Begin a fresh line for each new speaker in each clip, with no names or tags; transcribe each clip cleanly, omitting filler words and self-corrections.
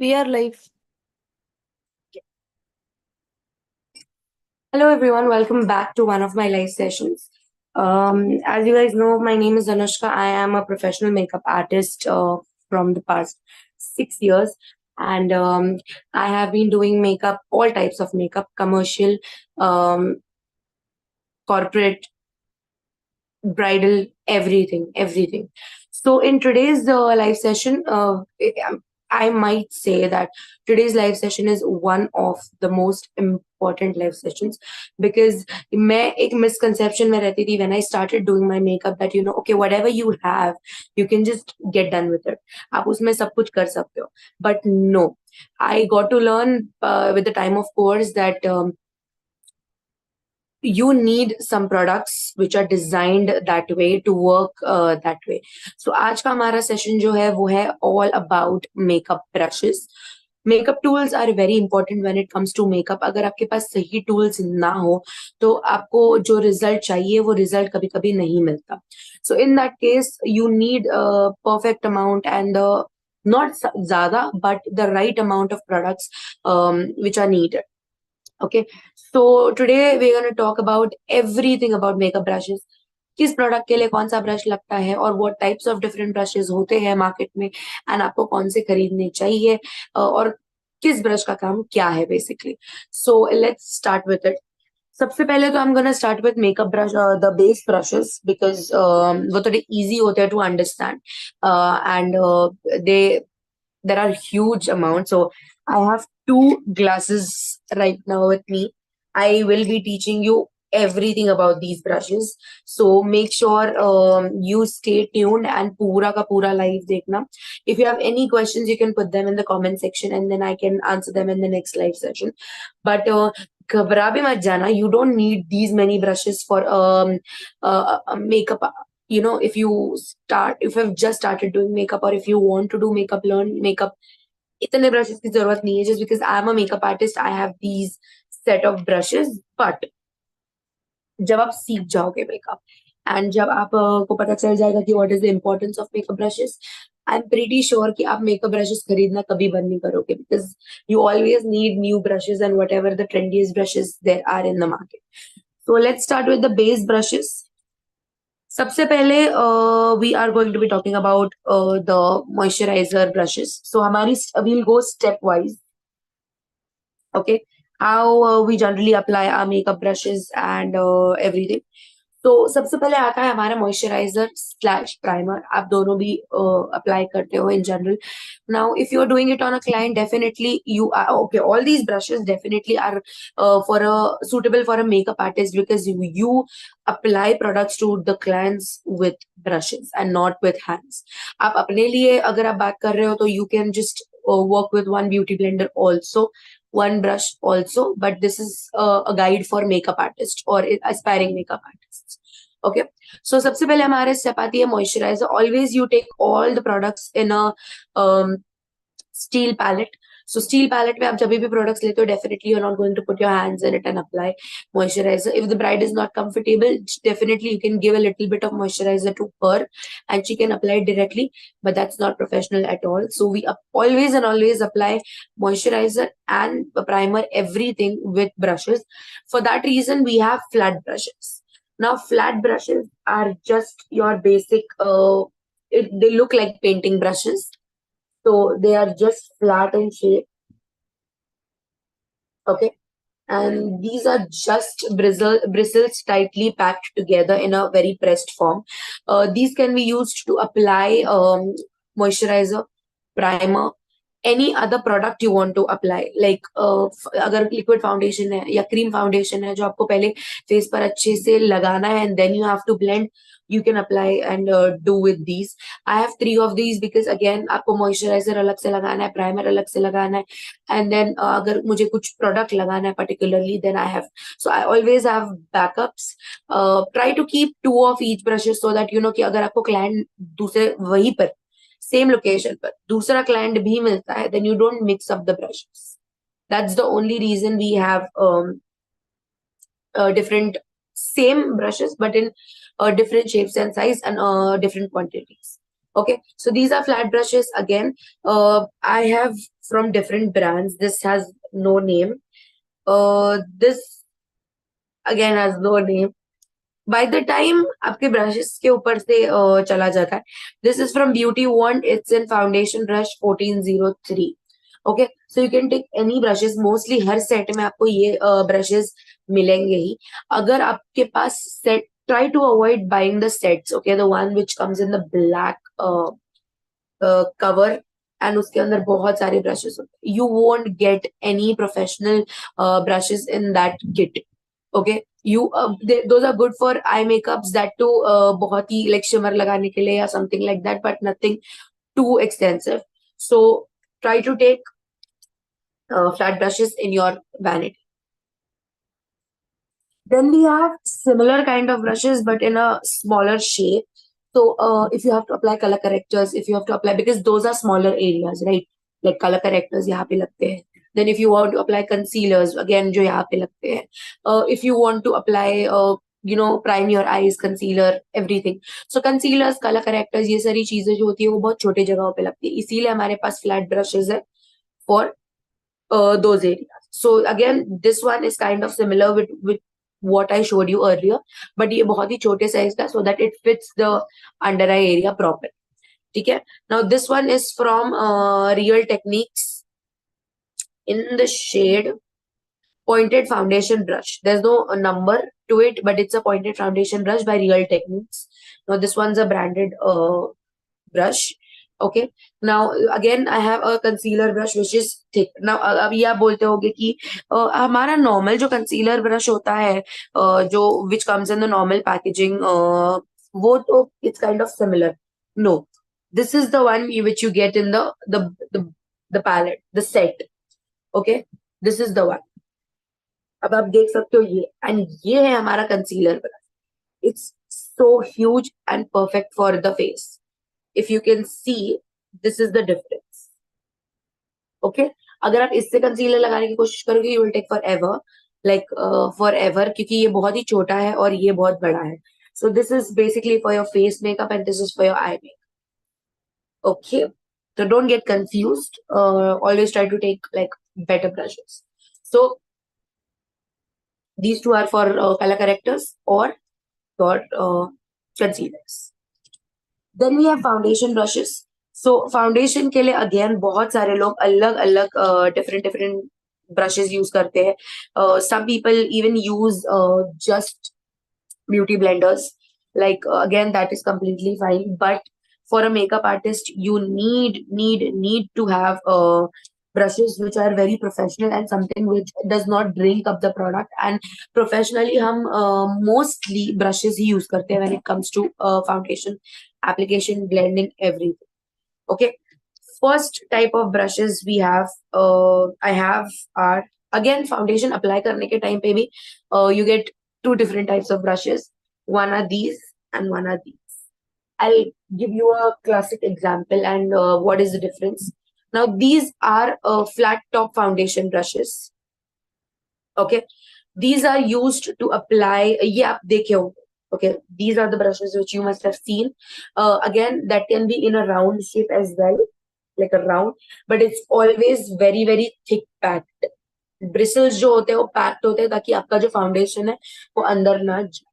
We are live. Hello, everyone. Welcome back to one of my live sessions. As you guys know, my name is Anushka. I am a professional makeup artist from the past 6 years, and I have been doing makeup, all types of makeup, commercial, um, corporate, bridal, everything. So in today's live session, I might say that today's live session is one of the most important live sessions because मैं एक misconception में रहती थी when I started doing my makeup that okay, whatever you have you can just get done with it. आप उसमें सब कुछ कर सकते हो. But no, I got to learn with the time of course that you need some products which are designed that way to work that way. So आज का हमारा सेशन जो है वो है all about makeup brushes. Makeup tools are very important when it comes to makeup. अगर आपके पास सही tools ना हो तो आपको जो result चाहिए वो result कभी कभी नहीं मिलता. So in that case you need a perfect amount and not ज़्यादा but the right amount of products which are needed. Okay, so today we're going to talk about everything about makeup brushes. किस product के लिए कौन सा brush लगता है और what types of different brushes होते हैं मार्केट में एंड आपको कौन से खरीदने चाहिए और किस ब्रश का काम क्या है basically. So let's start with it. सबसे पहले तो I am gonna start with makeup brush the base brushes because वो थोड़े इजी होते हैं to understand and they there are huge amounts. So I have two glasses right now with me. I will be teaching you everything about these brushes. So make sure you stay tuned and pura ka pura live dekhna. If you have any questions, you can put them in the comment section and then I can answer them in the next live session. But घबरा भी मत जाना. You don't need these many brushes for makeup. If you've just started doing makeup or if you want to do makeup, learn makeup, इतने brushes की जरूरत नहीं है. Just because I'm a makeup artist, I have these set of brushes. But जब आप सीख जाओगे makeup and जब आप को पता चल जाएगा कि what is the importance of makeup brushes, I'm pretty sure कि आप makeup brushes खरीदना कभी बंद नहीं करोगे because you always need new brushes and whatever the trendiest brushes there are in the market. So let's start with the base brushes. सबसे पहले we are going to be talking about the moisturizer brushes. So हमारी we'll go step wise. Okay, how we generally apply our makeup brushes and everything. तो सबसे पहले आता है हमारा moisturiser slash primer. आप दोनों भी अप्लाई करते हो in general. Now if you are doing it on a client, definitely you are okay. All these brushes definitely are for a suitable for a makeup artist because you apply products to the clients with brushes and not with hands. आप अपने लिए अगर आप बात कर रहे हो तो you can just work with one beauty blender also, one brush also, but this is a guide for makeup artists or aspiring makeup artists. Okay, so सबसे पहले हमारे स्टेप आती है moisturiser. Always you take all the products in a steel palette. So steel palette में आप जब भी products लेते हो, definitely you're not going to put your hands in it and apply moisturizer. If the bride is not comfortable, definitely you can give a little bit of moisturizer to her and she can apply it directly, but that's not professional at all. So we always and always apply moisturizer and primer, everything with brushes. For that reason, we have flat brushes. Now, flat brushes are just your basic, they look like painting brushes. So they are just flat in shape. Okay. And these are just bristles tightly packed together in a very pressed form. These can be used to apply moisturizer, primer, any other product you want to apply. Like अगर liquid foundation है या cream foundation है जो आपको पहले face पर अच्छे से लगाना है and then you have to blend, you can apply and do with these. I have 3 of these because again आपको moisturizer अलग से लगाना है, primer अलग से लगाना है, and then अगर मुझे कुछ product लगाना है particularly, then I have, so I always have backups. Try to keep 2 of each brushes so that कि अगर आपको client दूसरे वहीं पर सेम लोकेशन पर दूसरा क्लाइंट भी मिलता है, then you don't mix up the brushes. That's the only reason we have different same brushes but in different shapes and size and different quantities. Okay, so these are flat brushes. Again, I have from different brands. This has no name. This again has no name. By the time आपके brushes के ऊपर से चला जाता है. This is from Beauty Wand. It's in foundation brush 1403. Okay, so you can take any brushes. Mostly her set में आपको ये brushes मिलेंगे ही. अगर आपके पास set, try to avoid buying the sets. Okay, the one which comes in the black cover and उसके अंदर बहुत सारे ब्रशेस होते हैं. You won't get any professional brushes in that kit. Okay, you those are good for eye makeups, that too बहुत ही like shimmer लगाने के लिए या something like that, but nothing too extensive. So try to take flat brushes in your vanity. Then we have similar kind of brushes, but in a smaller shape. So if you have to apply color correctors, if you have to apply, because those are smaller areas, right? Like color correctors यहाँ पे लगते हैं. Then if you want to apply concealers, again जो यहाँ पे लगते हैं. If you want to apply, prime your eyes, concealer, everything. So concealers, color correctors, ये सारी चीजें जो होती है वो बहुत छोटे जगहों पे लगती है. इसीलिए हमारे पास flat brushes है for those areas. So again, this one is kind of similar with what I showed you earlier, but ये बहुत ही छोटे size का, so that it fits the under eye area proper. ठीक है. Now this one is from Real Techniques in the shade pointed foundation brush. There's no number to it, but it's a pointed foundation brush by Real Techniques. Now this one's a branded brush. Okay, now again I have a concealer brush which is thick. Now अब ये आप बोलते होगे कि हमारा normal जो concealer brush होता है जो which comes in the normal packaging, वो तो it's kind of similar. No, this is the one which you get in the palette, the set. Okay, this is the one. अब आप देख सकते हो ये, and ये है हमारा concealer brush. It's so huge and perfect for the face. If you can see, this is the difference. Okay, अगर आप इससे कंसीलर लगाने की कोशिश करोगे, you will take forever, like forever, क्योंकि ये बहुत ही छोटा है और ये बहुत बड़ा है. So this is basically for your face makeup and this is for your eye makeup. Okay, so don't get confused. Always try to take like better brushes. So these two are for color correctors or for concealers. Then we have foundation brushes. So foundation के लिए again बहुत सारे लोग अलग अलग different brushes use करते हैं. Some people even use just beauty blenders. Like again, that is completely fine. But for a makeup artist, you need to have brushes which are very professional and something which does not drink up the product. And professionally, हम mostly brushes ही use करते हैं when it comes to foundation application, blending, everything. Okay. First type of brushes we have, I have are again foundation apply करने के time पे भी you get two different types of brushes. One are these and one are these. I'll give you a classic example and what is the difference. Now these are flat top foundation brushes. Okay, these are used to apply. ये आप देखे होंगे. Okay, these are the brushes which you must have seen. Again, that can be in a round shape as well, like a round, but it's always very thick packed. Bristles जो होते हैं वो packed होते हैं ताकि आपका जो foundation है वो अंदर ना जाए.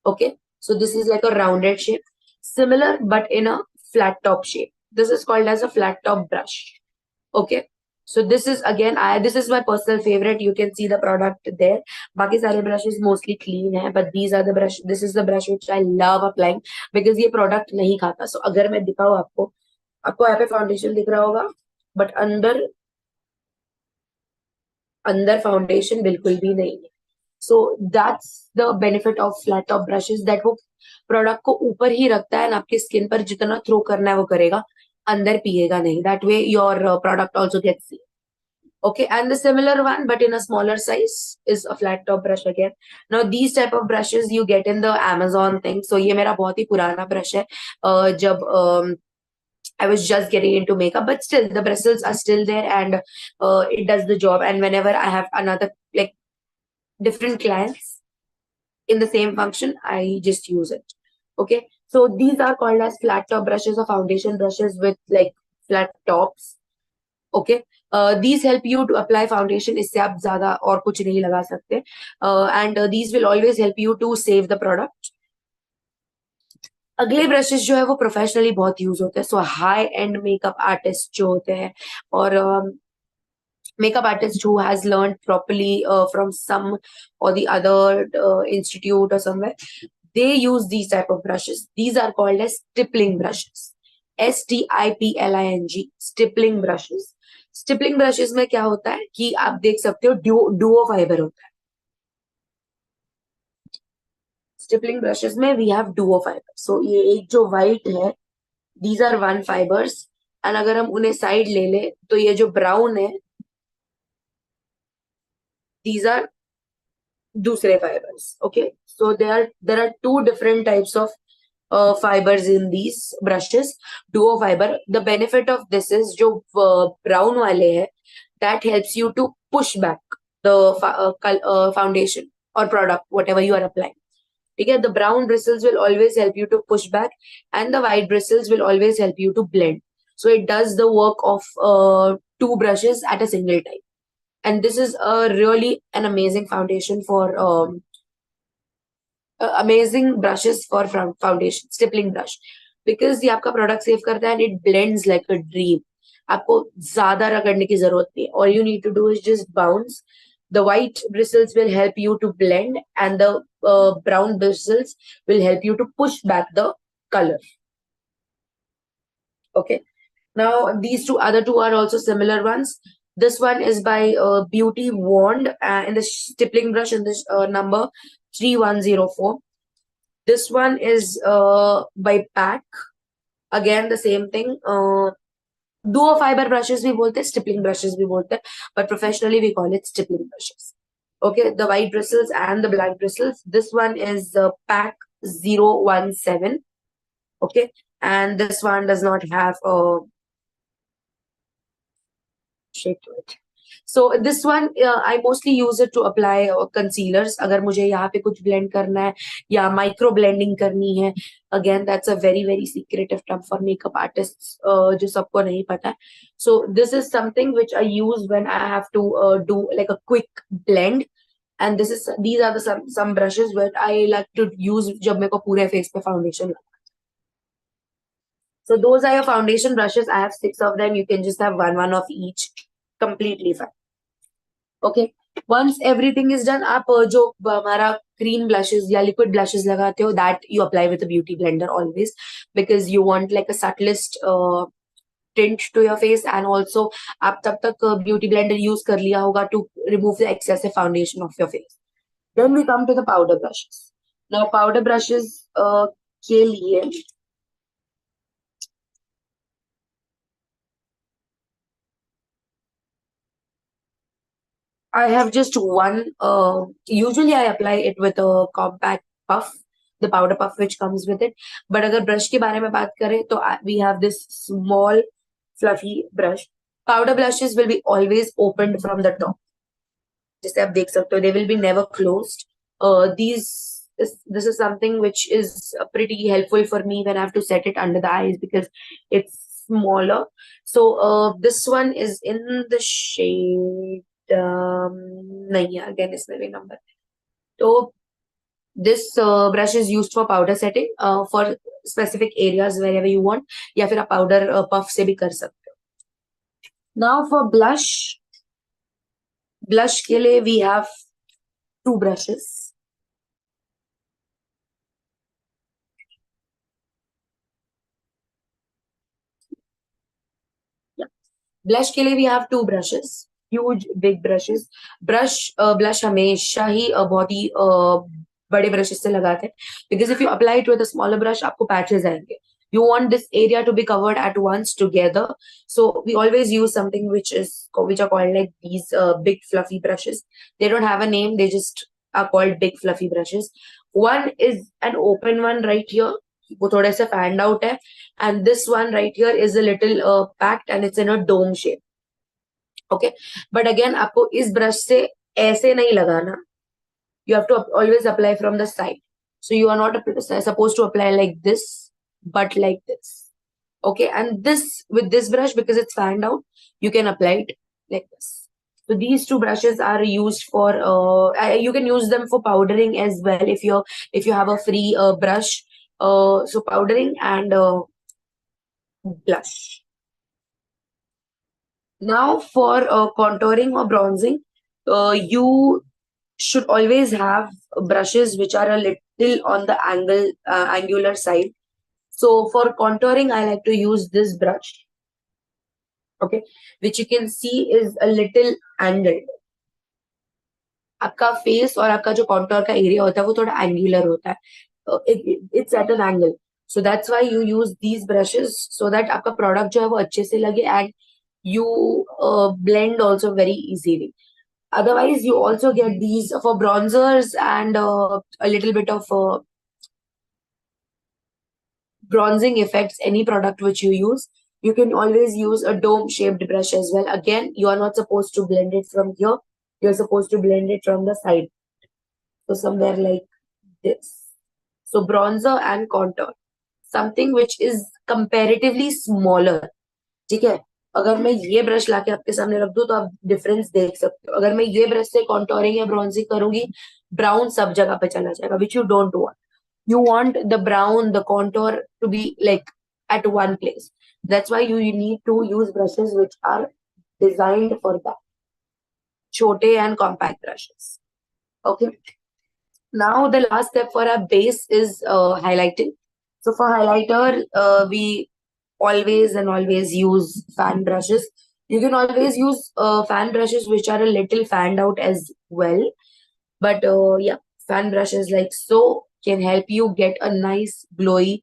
Okay, so this is like a rounded shape, similar but in a flat top shape. This is called as a flat top brush. Okay, so this is again this is my personal favorite. You can see the product there. बाकी सारे brushes mostly clean है, but these are the brush. This is the brush which I love applying because ये product नहीं खाता. So अगर मैं दिखाऊँ आपको यहाँ पे foundation दिख रहा होगा, but अंदर foundation बिल्कुल भी नहीं है. So that's the benefit of flat top brushes, that वो product को ऊपर ही रखता है और आपके skin पर जितना throw करना है वो करेगा, अंदर पिएगा नहीं. That way your product also gets seen. Okay, and the similar one but in a smaller size is a flat top brush again. Now these type of brushes you get in the Amazon thing. So ये मेरा बहुत ही पुराना brush है जब I was just getting into makeup, but still the bristles are still there and it does the job. And whenever I have another like different clients in the same function, I just use it. Okay, so these are called as flat top brushes or foundation brushes with like flat tops. Okay, these help you to apply foundation. इससे आप ज्यादा और कुछ नहीं लगा सकते. And these will always help you to save the product. अगले brushes जो है वो प्रोफेशनली बहुत यूज होते हैं. सो हाई एंड मेकअप आर्टिस्ट जो होते हैं और makeup artist who has learned properly from some or the other institute or somewhere, they use these type of brushes. These are called as stippling brushes. STIPLING, stippling brushes. Stippling brushes में क्या होता है कि आप देख सकते हो Duo fibre होता है. स्टिपलिंग ब्रशेस में वी हैव डुओ फाइबर. सो ये एक जो व्हाइट है, these are one fibres. And अगर हम उन्हें साइड ले ले तो ये जो ब्राउन है, these are दूसरे fibers. Okay, so there are two different types of fibers in these brushes. Duo fiber, the benefit of this is जो brown वाले है, that helps you to push back the foundation or product whatever you are applying. Okay, the brown bristles will always help you to push back and the white bristles will always help you to blend. So it does the work of two brushes at a single time. And this is a really an amazing foundation for amazing brushes for foundation, stippling brush, because ये आपका product save करता है and it blends like a dream. आपको ज्यादा रगड़ने की जरूरत नहीं है. All you need to do is just bounce. The white bristles will help you to blend and the brown bristles will help you to push back the color. Okay. Now these other two are also similar ones. This one is by Beauty Wand in the stippling brush in this number 3104. This one is by Pack. Again, the same thing. Duo fiber brushes we bolte, stippling brushes we bolte, but professionally we call it stippling brushes. Okay, the white bristles and the black bristles. This one is Pack 017. Okay, and this one does not have a shape to it. So this one I mostly use it to apply concealers. अगर मुझे यहाँ पे कुछ blend करना है या micro blending करनी है, again that's a very very secretive term for makeup artists जो सबको नहीं पता है. So this is something which I use when I have to do like a quick blend. And these are the some brushes where I like to use जब मेरे को पूरे face पे foundation लगा. So those are your foundation brushes. I have 6 of them. You can just have one of each. Completely fine. Okay. Once everything is done, आप जो हमारा cream blushes या liquid blushes लगाते हो, that you apply with a beauty blender always, because you want like a subtlest tint to your face. And also आप तब तक beauty blender use कर लिया होगा to remove the excessive foundation of your face. Then we come to the powder brushes. Now powder brushes के लिए I have just one. Usually I apply it with a compact puff, the powder puff which comes with it. But अगर brush के बारे में बात करें तो we have this small fluffy brush. Powder brushes will be always opened from the top. जैसे आप देख सकते हो, they will be never closed. This is something which is pretty helpful for me when I have to set it under the eyes because it's smaller. So this one is in the shade. नहीं है, again इसमें भी number. तो this brush is used for powder setting for specific areas wherever you want, या फिर आप powder puff से भी कर सकते हो. Now for blush के लिए we have two brushes. Yeah. Blush के लिए we have two brushes. Huge big brushes. Blush हमेशा ही बहुत ही बड़े ब्रशेस से लगाते हैं, because if you apply it with a smaller brush आपको patches आएंगे. You want this area to be covered at once together. So we always use something which are called like these big fluffy brushes. They don't have a name, they just are called big fluffy brushes. One is an open one right here, वो थोड़े से fanned out है, and this one right here is a little packed and it's in a dome shape. Okay, but again आपको इस brush से ऐसे नहीं लगाना. You have to always apply from the side. So you are not supposed to apply like this, but like this. Okay, and this with this brush, because it's fanned out, you can apply it like this. So these two brushes are used for you can use them for powdering as well if you have a free brush. So powdering and blush. Now for contouring or bronzing, you should always have brushes which are a little on the angular side. So for contouring, I like to use this brush, okay, which you can see is a little angled. आपका face और आपका जो contour का area होता है वो थोड़ा angular होता है. It's at an angle. So that's why you use these brushes so that आपका प्रोडक्ट जो है वो अच्छे से लगे and you blend also very easily. Otherwise, you also get these for bronzers and a little bit of bronzing effects, any product which you use. You can always use a dome shaped brush as well. Again, you are not supposed to blend it from here. You're supposed to blend it from the side. So somewhere like this. So bronzer and contour. Something which is comparatively smaller. ठीक है. अगर मैं ये brush लाके आपके सामने रख दूं तो आप डिफरेंस देख सकते हो. अगर मैं ये ब्रश से कॉन्टोरिंग या ब्रॉन्जिंग करूंगी, ब्राउन सब जगह पे चला जाएगा, which you don't want. You want the brown, the contour to be like at one place. That's why you need to use brushes which are designed for that. Chote and compact brushes. Okay. Now the last step for our base is highlighting. So for highlighter, we always use fan brushes. You can always use fan brushes which are a little fanned out as well. But yeah, fan brushes like so can help you get a nice glowy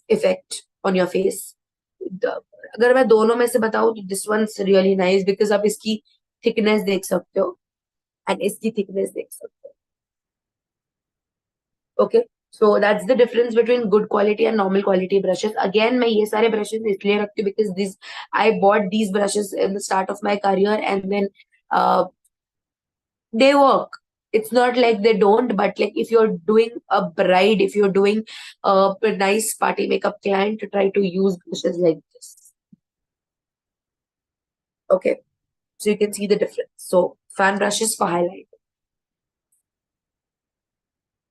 effect on your face. अगर मैं दोनों में से बताऊं तो this one's really nice because आप इसकी thickness देख सकते हो and इसकी thickness देख सकते हो. Okay, so that's the difference between good quality and normal quality brushes. Again, मैं ये सारे brushes इसलिए रखती हूँ because these I bought these brushes in the start of my career and then they work. It's not like they don't, but like if you're doing a bride, if you're doing a nice party makeup client, to try to use brushes like this. Okay, so you can see the difference. So fan brushes for highlight.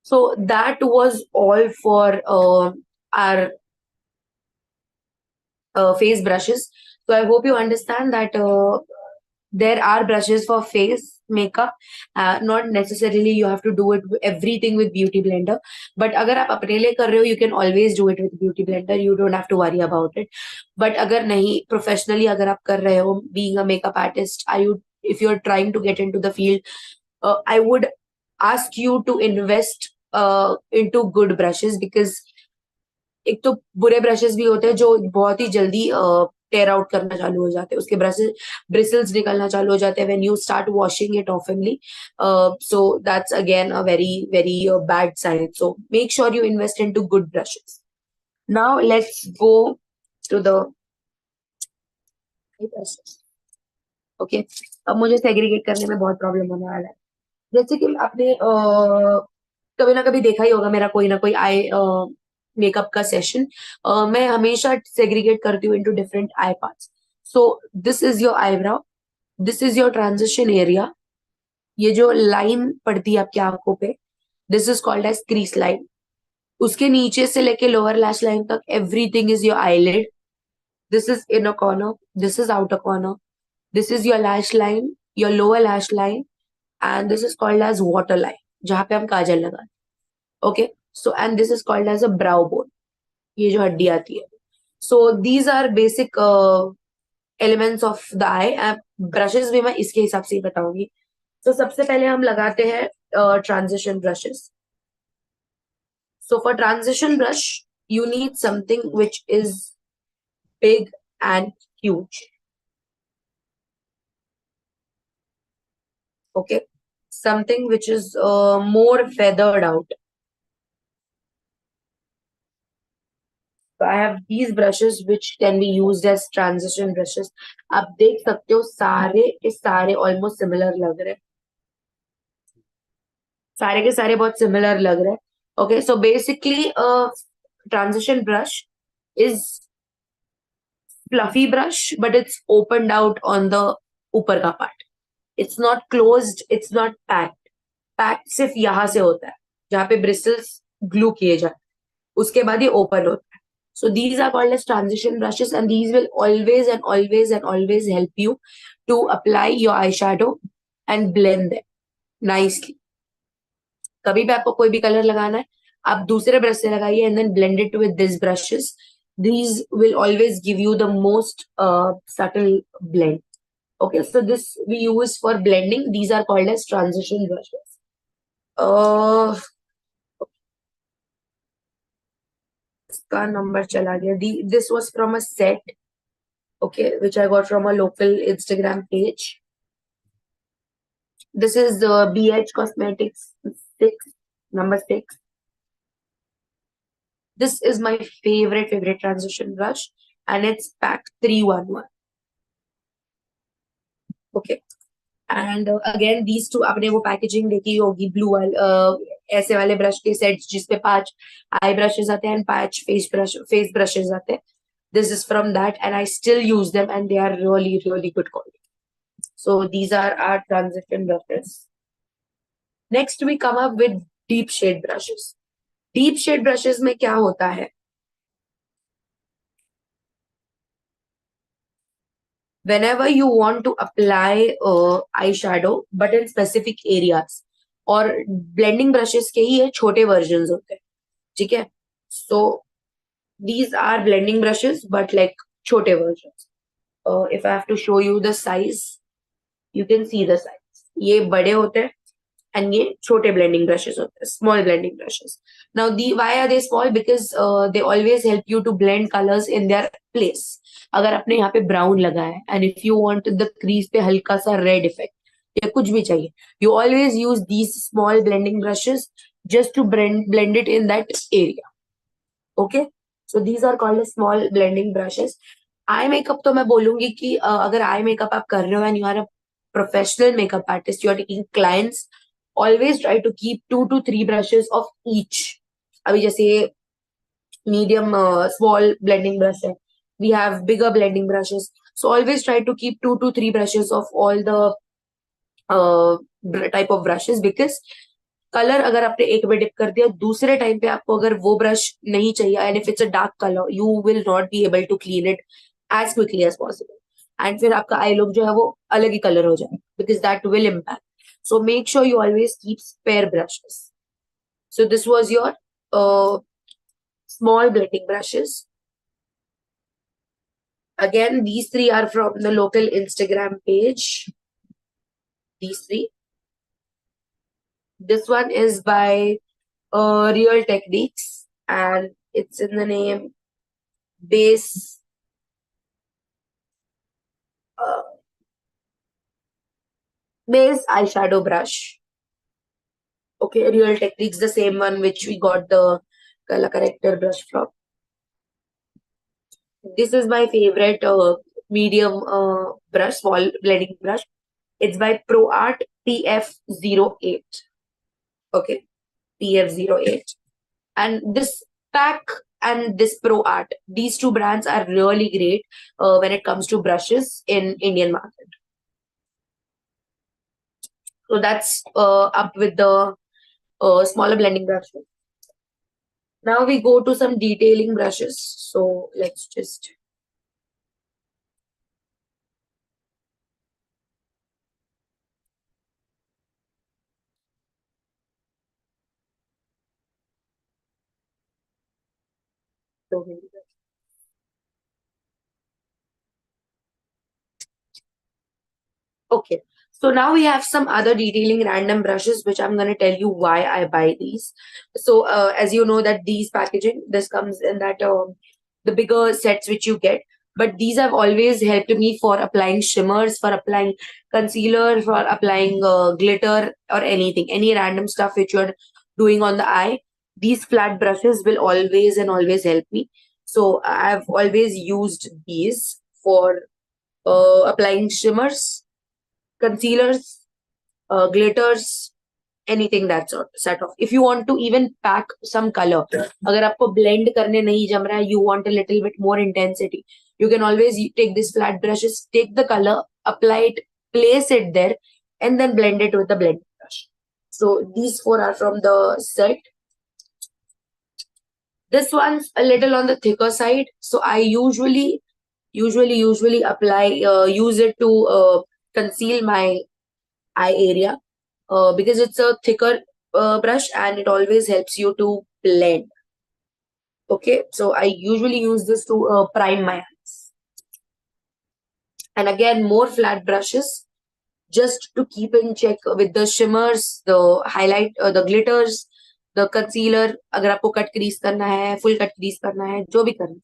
So that was all for our face brushes. So I hope you understand that there are brushes for face makeup. Not necessarily you have to do it everything with beauty blender, but अगर आप अपने लिए कर रहे हो, you can always do it with beauty blender. You don't have to worry about it. But अगर नहीं professionally अगर आप कर रहे हो, being a makeup artist, if you're trying to get into the field, I would ask you to invest into good brushes because एक तो बुरे ब्रशेस भी होते हैं जो बहुत ही जल्दी टेयर आउट करना चालू हो जाते हैं, उसके ब्रिसल्स निकलना चालू हो जाते हैं when you start washing it oftenly. So that's again a very very bad sign. So make sure you invest into good brushes. Now let's go to the brushes. Okay, अब मुझे सेग्रीगेट करने में बहुत प्रॉब्लम होने वाला है. जैसे कि आपने कभी ना कभी देखा ही होगा मेरा कोई ना कोई आई मेकअप का सेशन. मैं हमेशा सेग्रीगेट करती हूँ into different eye parts. So this is your eyebrow, this is your transition area. ये जो लाइन पड़ती है आपकी आंखों पे, this is called as crease line. उसके नीचे से लेके लोअर लैश लाइन तक everything is your eyelid. This is inner corner, this is outer corner, this is your lash line, your lower lash line, and this is called as water line जहां पे हम काजल लगाते. Okay, so and this is called as a brow bone. ये जो हड्डी आती है. So these are basic elements of the eye. Brushes भी मैं इसके हिसाब से ही बताऊंगी. तो सबसे पहले हम लगाते हैं transition brushes. So for transition brush you need something which is big and huge. Okay, something which is more feathered out. So I have these brushes which can be used as transition brushes. आप देख सकते हो सारे के सारे almost similar लग रहे हैं. सारे के सारे बहुत similar लग रहे हैं. Okay, so basically a transition brush is fluffy brush, but it's opened out on the ऊपर का part. It's not closed, it's not packed. Packed सिर्फ यहाँ से होता है, जहाँ पे bristles glue किए जाते हैं. उसके बाद ये open होता है. So these are called as transition brushes, and these will always and always and always help you to apply your eyeshadow and blend them nicely. कभी भी आपको कोई भी कलर लगाना है, आप दूसरे ब्रश से लगाइए and then blend it with these brushes. These will always give you the most subtle blend. Okay, so this we use for blending. These are called as transition brushes. Uh, इसका number चला गया. This was from a set, okay, which I got from a local Instagram page. This is BH Cosmetics 6, number 6. This is my favorite transition brush, and it's pack 311. Okay. And again these two आपने वो packaging देखी होगी blue वाले ऐसे वाले brush के sets जिसपे 5 आई brushes आते हैं एंड 5 फेस ब्रशेस आते हैं. This is from that, and I still use them, and they are really good quality. So these are our transition brushes. Next we come up with deep shade brushes. Deep shade brushes में क्या होता है? Whenever you want to apply eyeshadow, but in specific areas, और blending brushes के ही ये छोटे versions होते हैं, ठीक है? So these are blending brushes, but like छोटे versions. If I have to show you the size, you can see the size. ये बड़े होते हैं and ये छोटे blending brushes होते हैं, small blending brushes. Now, why are they small? Because they always help you to blend colors in their place. अगर आपने यहाँ पे brown लगा है and if you want the crease पे हल्का सा red effect या कुछ भी चाहिए, you always use these small blending brushes just to blend it in that area. Okay, so these are called as small blending brushes. Eye makeup तो मैं बोलूंगी कि अगर आई मेकअप आप कर रहे हो and you are a professional makeup artist, you are taking clients, always try to keep 2 to 3 brushes of each. अभी जैसे मीडियम स्मॉल ब्लेंडिंग ब्रश है, we have bigger blending brushes, so always try to keep 2 to 3 brushes of all the type of brushes, because colour अगर आपने एक में dip कर दिया, दूसरे टाइम पे आपको अगर वो ब्रश नहीं चाहिए and if it's a dark colour, you will not be able to clean it as quickly as possible, and फिर आपका आई लुक जो है वो अलग ही कलर हो जाए, because that will impact. So make sure you always keep spare brushes. So this was your small blending brushes. Again, these 3 are from the local Instagram page. These 3. This one is by Real Techniques, and it's in the name base base eyeshadow brush. Okay, Real Techniques, the same one which we got the color corrector brush from. This is my favorite medium brush, small blending brush. It's by ProArt PF08. Okay, PF08. And this pack and this ProArt, these 2 brands are really great when it comes to brushes in Indian market. So that's up with the smaller blending brushes. Now we go to some detailing brushes. So let's just show you. Okay, so now we have some other detailing random brushes, which I'm going to tell you why I buy these. So as you know that these packaging, this comes in that the bigger sets which you get. But these have always helped me for applying shimmers, for applying concealer, for applying glitter or anything, any random stuff which you're doing on the eye. These flat brushes will always and always help me. So I've always used these for applying shimmers, concealers, glitters, anything that set off. If you want to even pack some color, अगर आपको blend करने नहीं जम रहा है, you want a little bit more intensity, you can always take these flat brushes, take the color, apply it, place it there, and then blend it with the blend brush. So these four are from the set. This one's a little on the thicker side, so I usually apply use it to conceal my eye area, because it's a thicker brush and it always helps you to blend. Okay, so I usually use this to prime my eyes. And again, more flat brushes just to keep in check with the shimmers, the highlight, the glitters, the concealer. अगर आपको cut crease करना है, full cut crease करना है, जो भी करना है,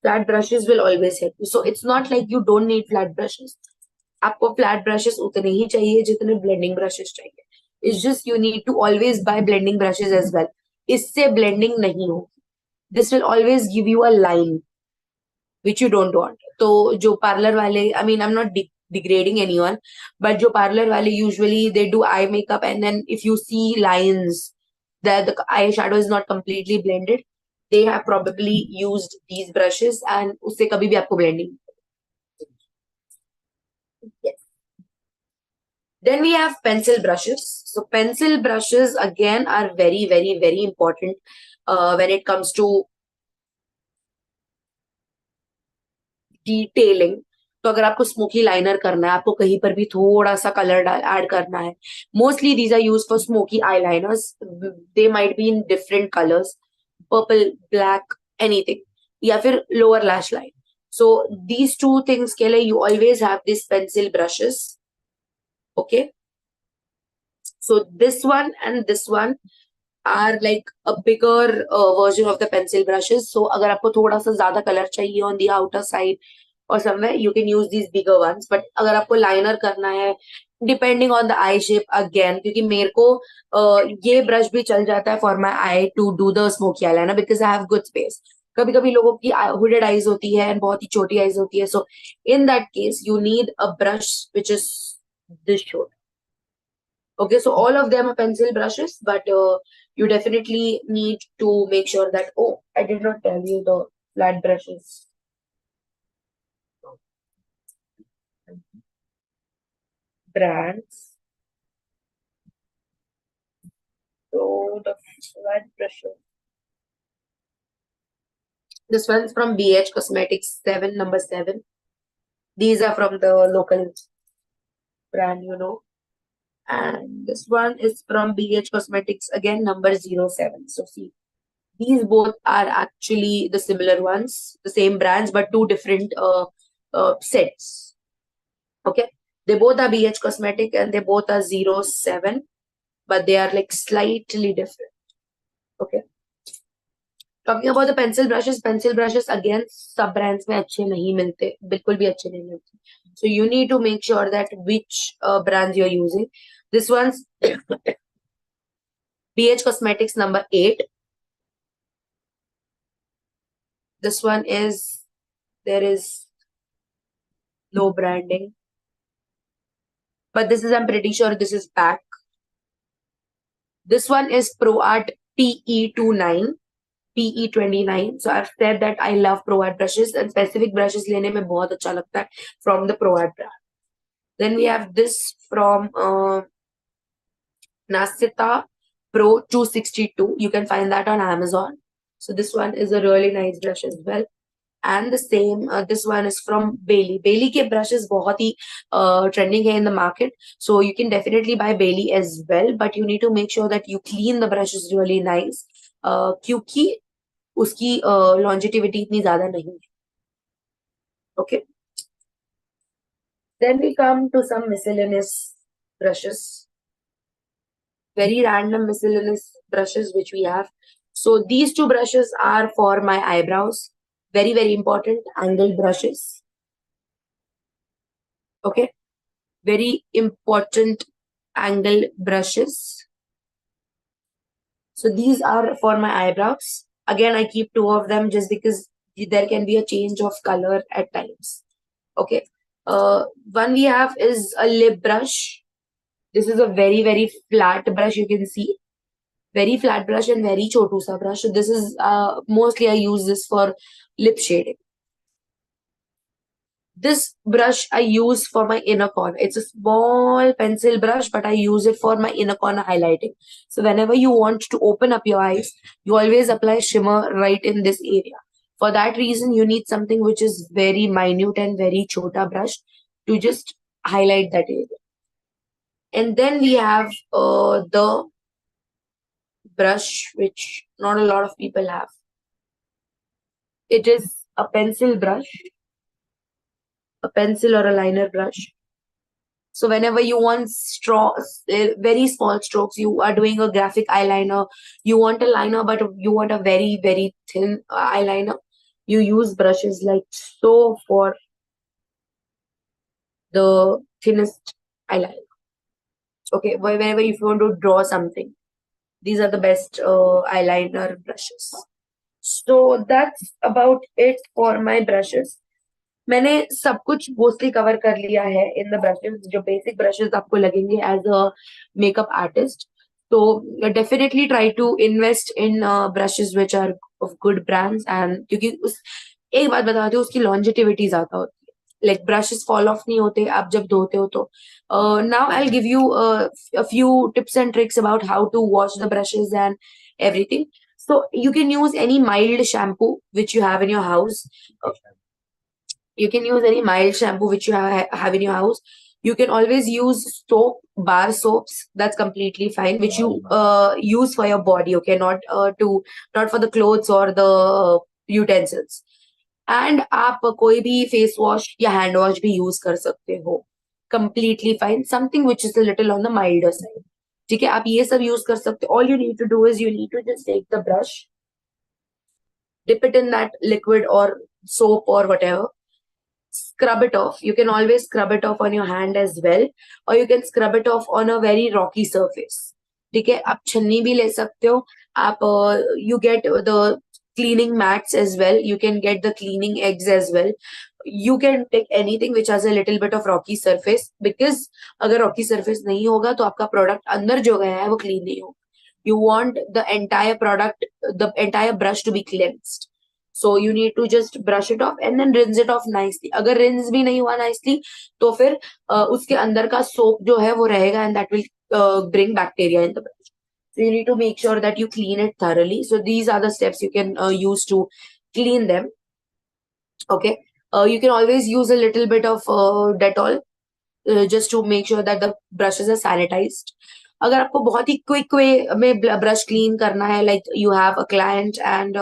flat brushes will always help you. So it's not like you don't need flat brushes. आपको flat brushes उतने ही चाहिए जितने blending brushes चाहिए. It's just you need to always buy blending brushes as well. इससे blending नहीं होगी. This will always give you a line which you don't want. तो जो parlor वाले, I mean, I'm not degrading anyone, but जो parlor वाले usually they do eye makeup and then if you see lines that the eyeshadow is not completely blended, they have probably used these brushes and उससे कभी भी आपको blending. Yes. Then we have pencil brushes. So pencil brushes again are very important when it comes to detailing. तो अगर आपको smoky liner करना है, आपको कहीं पर भी थोड़ा सा कलर ऐड करना है, mostly these are used for smoky eyeliners. They might be in different colours, purple, black, anything, या फिर lower lash line. So these two things के लिए you always have this pencil brushes. Okay, so this one and this one are like a bigger version of the pencil brushes. So अगर आपको थोड़ा सा ज्यादा colour चाहिए on the outer side or somewhere, you can use these bigger ones. But अगर आपको liner करना है, depending on the eye shape again, क्योंकि मेरे को ये ब्रश भी चल जाता है for my eye to do the smoky eyeliner because I have good space. कभी कभी लोगों की hooded eyes होती है and बहुत ही छोटी eyes होती है. So in that case, you need a brush which is this short. Okay, so all of them are pencil brushes, but you definitely need to make sure that, oh, I did not tell you the flat brushes. Brands. So the flat brushes. This one's from BH Cosmetics 7, number 7. These are from the local brand, you know. And this one is from BH Cosmetics, again, number 07. So see, these both are actually the similar ones, the same brands, but two different sets. Okay, they both are BH Cosmetic and they both are 07, but they are like slightly different. Okay, talking about the pencil brushes again, सब brands में अच्छे नहीं मिलते, बिल्कुल भी अच्छे नहीं मिलते. So you need to make sure that which brands you're using. This one's BH Cosmetics number 8. This one is, there is no branding, but this is, I'm pretty sure this is PAC. This one is ProArt PE29, PE29. So I've said that I love ProArt brushes and specific brushes लेने में बहुत अच्छा लगता है from the ProArt brand. Then we have this from Nasita Pro 262. You can find that on Amazon. So this one is a really nice brush as well. And the same, this one is from Bailey. Bailey के brushes बहुत ही trending है in the market. So you can definitely buy Bailey as well. But you need to make sure that you clean the brushes really nice. क्योंकि उसकी longevity इतनी ज़्यादा नहीं है. Okay. Then we come to some miscellaneous brushes. Very random miscellaneous brushes which we have. So these two brushes are for my eyebrows. Very important, angled brushes. Okay, very important angled brushes. So these are for my eyebrows. Again, I keep two of them just because there can be a change of color at times. Okay, one we have is a lip brush. This is a very, very flat brush, you can see. Very flat brush and very chotu sa brush. So this is mostly I use this for lip shading. This brush I use for my inner corner. It's a small pencil brush, but I use it for my inner corner highlighting. So whenever you want to open up your eyes, you always apply shimmer right in this area. For that reason, you need something which is very minute and very chota brush to just highlight that area. And then we have the brush which not a lot of people have. It is a pencil brush, a pencil or a liner brush. So whenever you want very small strokes, you are doing a graphic eyeliner, you want a liner, but you want a very, very thin eyeliner, you use brushes like so for the thinnest eyeliner. Okay, whenever if you want to draw something, these are the best eyeliner brushes. So that's about it for my brushes. मैंने सब कुछ mostly cover कर लिया है in the brushes जो basic brushes आपको लगेंगे as a makeup artist. तो definitely try to invest in brushes which are of good brands and क्योंकि उस एक बात बताती हूँ उसकी लॉन्जिटिविटी ज्यादा होती है. लाइक ब्रशेस फॉल ऑफ नहीं होते आप जब धोते हो तो. Now I will give you a few tips and tricks about how to wash the brushes and everything. So you can use any mild shampoo which you have in your house. You can use any mild shampoo which you have in your house. You can always use soap, bar soaps. That's completely fine. Which you use for your body, okay? Not for the clothes or the utensils. And आप कोई भी face wash या hand wash भी use कर सकते हो. Completely fine. Something which is a little on the milder side. ठीक है, आप ये सब use कर सकते हो. All you need to do is you need to just take the brush, dip it in that liquid or soap or whatever, scrub it off. You can always scrub it off on your hand as well, or you can scrub it off on a very rocky surface. ठीक है, आप छन्नी भी ले सकते हो. आप you get the cleaning mats as well. You can get the cleaning eggs as well. You can take anything which has a little bit of rocky surface, because अगर rocky surface नहीं होगा तो आपका product अंदर जो गया है वो clean नहीं होगा. You want the entire product, the entire brush to be cleansed. So you need to just brush it off and then rinse it off nicely. अगर rinse भी नहीं हुआ nicely तो फिर उसके अंदर का soap जो है वो रहेगा and that will bring bacteria in the brush. So you need to make sure that you clean it thoroughly. So these are the steps you can use to clean them. Okay. You can always use a little bit of Dettol just to make sure that the brushes are sanitized. अगर आपको बहुत ही quick way में brush clean करना है, like you have a client and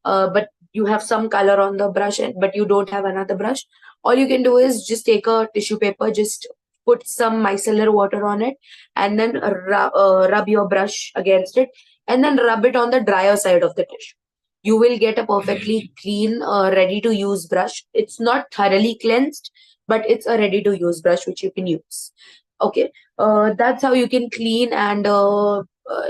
but you have some color on the brush but you don't have another brush, all you can do is just take a tissue paper, just put some micellar water on it and then rub your brush against it and then rub it on the drier side of the tissue. You will get a perfectly clean, ready to use brush. It's not thoroughly cleansed, but it's a ready to use brush which you can use. Okay, that's how you can clean and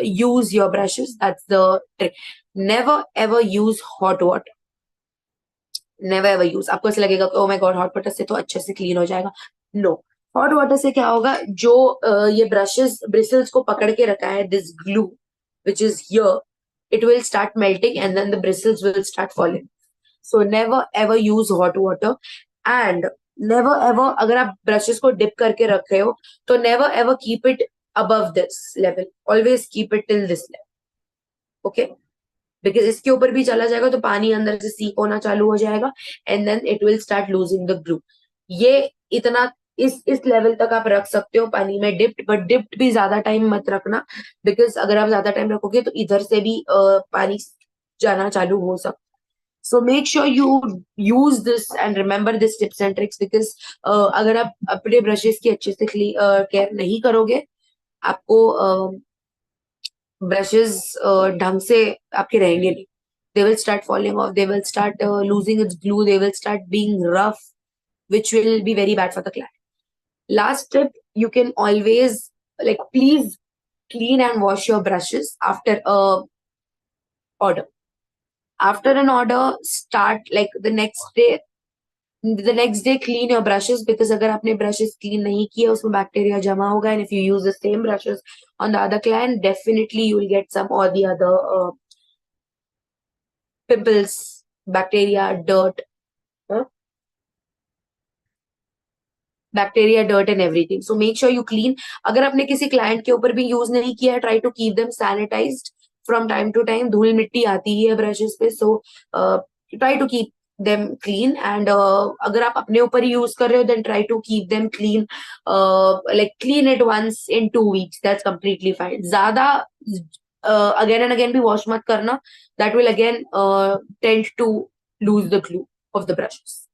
use your brushes. That's the trick. Never ever use hot water. Never ever use. आपको ऐसा लगेगा कि oh my god, hot water से तो अच्छे से clean हो जाएगा. No. Hot water से क्या होगा, जो ये brushes bristles को पकड़ के रखा है, this glue which is here, it will start melting and then the bristles will start falling. So never ever use hot water. And never ever, अगर आप brushes को dip करके रख रहे हो तो never ever keep it above this level. Always keep it till this level. Okay, because इसके ऊपर भी चला जाएगा तो पानी अंदर से सीप होना चालू हो जाएगा and then it will start losing the glue. ये इतना इस लेवल तक आप रख सकते हो पानी में डिप्ड, बट डिप्ड भी ज्यादा टाइम मत रखना, बिकॉज अगर आप ज्यादा टाइम रखोगे तो इधर से भी पानी जाना चालू हो सकता. So make sure you use this and remember this tips and tricks, because अगर आप अपने ब्रशेस की अच्छे से केयर नहीं करोगे, आपको ब्रशेस ढंग से आपके रहेंगे नहीं. They will start falling off, they will start losing its glue, they will start being rough, which will be very bad for the client. Last tip, you can always, like, please clean and wash your brushes after a order. After an order, start like the next day. The next day clean your brushes, because अगर आपने brushes clean नहीं किए उसमें bacteria जमा होगा, and if you use the same brushes on the other client, definitely you will get some or the other pimples, bacteria, dirt, huh? Bacteria dirt and everything. So make sure you clean. अगर आपने किसी client के ऊपर भी use नहीं किया है, try to keep them sanitised from time to time. धूल मिट्टी आती है ब्रशेस पे, so try to keep them clean. And अगर आप अपने ऊपर ही यूज कर रहे हो, then try to keep them clean, like clean it once in 2 weeks. That's completely fine. ज्यादा अगेन एंड अगेन भी वॉश मत करना. That will again tend to lose the glue of the brushes.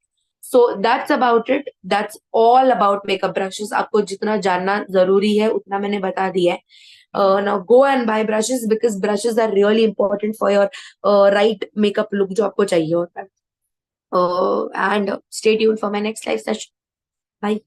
So that's about it. That's all about makeup brushes. आपको जितना जानना जरूरी है उतना मैंने बता दिया है. Now go and buy brushes, because brushes are really important for your right makeup look जो आपको चाहिए होता है. And stay tuned for my next live session. Bye.